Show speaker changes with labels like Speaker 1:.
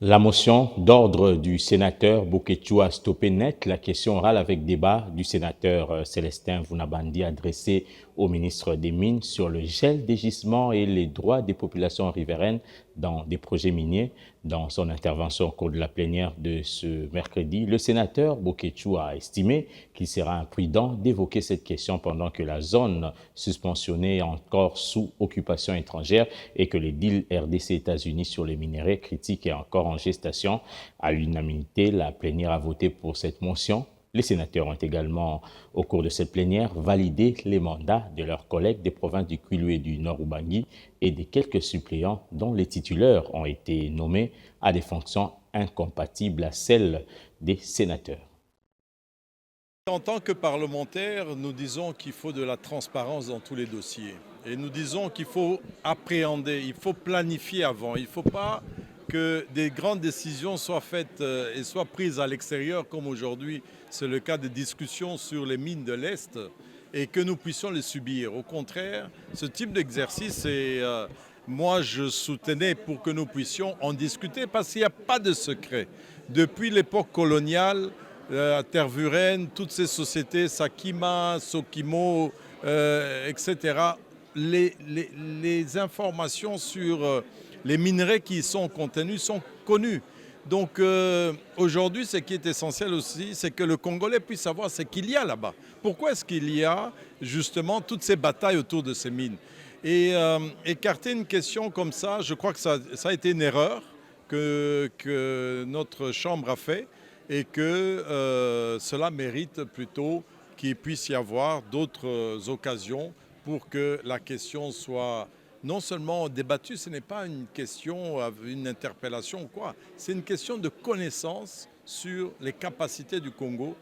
Speaker 1: La motion d'ordre du sénateur Boketchou a stoppé net la question orale avec débat du sénateur Célestin Vounabandi adressé au ministre des Mines sur le gel des gisements et les droits des populations riveraines dans des projets miniers. Dans son intervention au cours de la plénière de ce mercredi, le sénateur Boketchou a estimé qu'il sera imprudent d'évoquer cette question pendant que la zone suspensionnée est encore sous occupation étrangère et que les deals RDC-États-Unis sur les minerais critiques est encore en gestation. À l'unanimité, la plénière a voté pour cette motion. Les sénateurs ont également, au cours de cette plénière, validé les mandats de leurs collègues des provinces du Kwilu et du Nord-Ubangi et des quelques suppléants dont les titulaires ont été nommés à des fonctions incompatibles à celles des sénateurs.
Speaker 2: En tant que parlementaires, nous disons qu'il faut de la transparence dans tous les dossiers. Et nous disons qu'il faut appréhender, il faut planifier avant. Il ne faut pas que des grandes décisions soient faites et soient prises à l'extérieur, comme aujourd'hui, c'est le cas des discussions sur les mines de l'Est, et que nous puissions les subir. Au contraire, ce type d'exercice, moi je soutenais pour que nous puissions en discuter, parce qu'il n'y a pas de secret. Depuis l'époque coloniale, Tervuren, toutes ces sociétés, Sakima, Sokimo, etc., les informations sur les minerais qui y sont contenus sont connues. Donc aujourd'hui, ce qui est essentiel aussi, c'est que le Congolais puisse savoir ce qu'il y a là-bas. Pourquoi est-ce qu'il y a justement toutes ces batailles autour de ces mines? Et écarter une question comme ça, je crois que ça a été une erreur que notre Chambre a fait et que cela mérite plutôt qu'il puisse y avoir d'autres occasions pour que la question soit non seulement débattue, ce n'est pas une question, une interpellation ou quoi, c'est une question de connaissance sur les capacités du Congo